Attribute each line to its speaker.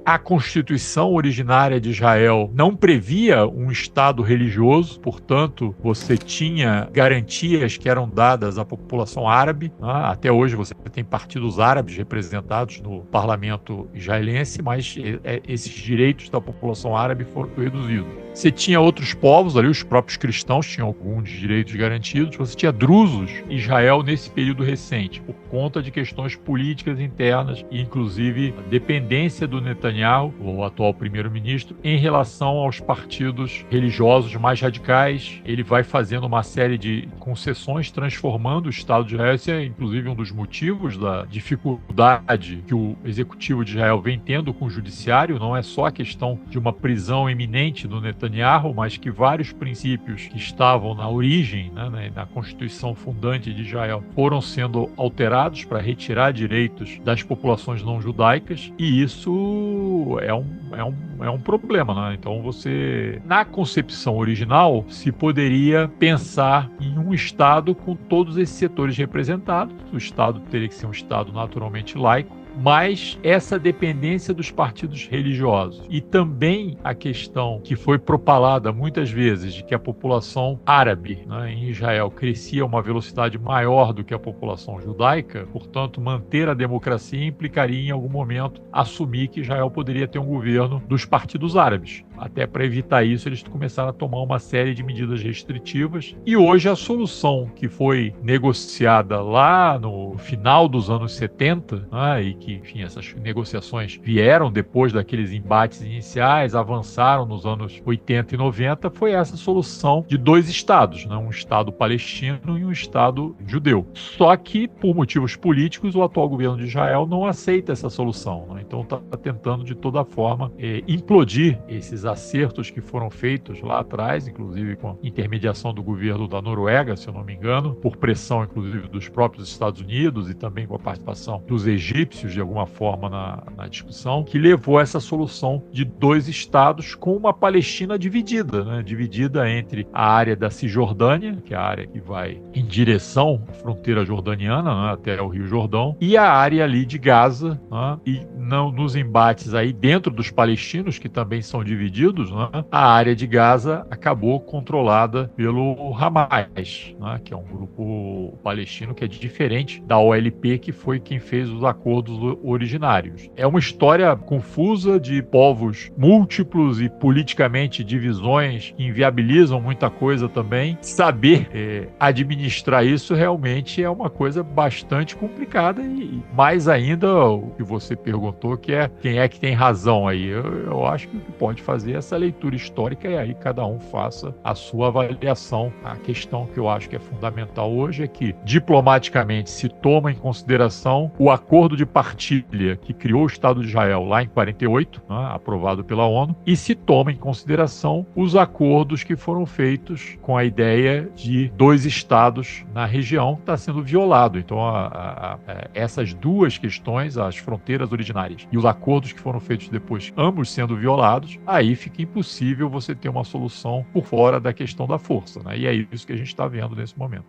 Speaker 1: A Constituição originária de Israel não previa um Estado religioso, portanto, você tinha garantias que eram dadas à população árabe. Até hoje você tem partidos árabes representados no parlamento israelense, mas esses direitos da população árabe foram reduzidos. Você tinha outros povos ali, os próprios cristãos tinham alguns direitos garantidos. Você tinha drusos em Israel nesse período recente, por conta de questões políticas internas e, inclusive, a dependência do Netanyahu, o atual primeiro-ministro, em relação aos partidos religiosos mais radicais. Ele vai fazendo uma série de concessões, transformando o Estado de Israel. Esse é, inclusive, um dos motivos da dificuldade que o executivo de Israel vem tendo com o judiciário. Não é só a questão de uma prisão iminente do Netanyahu, mas que vários princípios que estavam na origem, na Constituição fundante de Israel, foram sendo alterados para retirar direitos das populações não judaicas, e isso é um problema, Então na concepção original, se poderia pensar em um Estado com todos esses setores representados. O Estado teria que ser um Estado naturalmente laico, mas essa dependência dos partidos religiosos e também a questão que foi propalada muitas vezes de que a população árabe, em Israel crescia a uma velocidade maior do que a população judaica, portanto manter a democracia implicaria em algum momento assumir que Israel poderia ter um governo dos partidos árabes. Até para evitar isso, eles começaram a tomar uma série de medidas restritivas, e hoje a solução que foi negociada lá no final dos anos 70, e que, enfim, essas negociações vieram depois daqueles embates iniciais, avançaram nos anos 80 e 90, foi essa solução de dois estados, um estado palestino e um estado judeu. Só que, por motivos políticos, o atual governo de Israel não aceita essa solução, Então está tentando de toda forma implodir esses acertos que foram feitos lá atrás, inclusive com a intermediação do governo da Noruega, se eu não me engano, por pressão inclusive dos próprios Estados Unidos e também com a participação dos egípcios de alguma forma na discussão, que levou a essa solução de dois estados com uma Palestina dividida, dividida entre a área da Cisjordânia, que é a área que vai em direção à fronteira jordaniana, até o Rio Jordão, e a área ali de Gaza, e nos embates aí dentro dos palestinos, que também são divididos, a área de Gaza acabou controlada pelo Hamas, que é um grupo palestino que é diferente da OLP, que foi quem fez os acordos originários. É uma história confusa de povos múltiplos e politicamente divisões que inviabilizam muita coisa também. Saber administrar isso realmente é uma coisa bastante complicada, e mais ainda o que você perguntou, que é quem é que tem razão aí. Eu acho que o que pode fazer essa leitura histórica e aí cada um faça a sua avaliação. A questão que eu acho que é fundamental hoje é que diplomaticamente se toma em consideração o acordo de partilha que criou o Estado de Israel lá em 48, aprovado pela ONU, e se toma em consideração os acordos que foram feitos com a ideia de dois estados na região, que está sendo violado. Então essas duas questões, as fronteiras originárias e os acordos que foram feitos depois, ambos sendo violados, aí fica impossível você ter uma solução por fora da questão da força, E é isso que a gente está vendo nesse momento.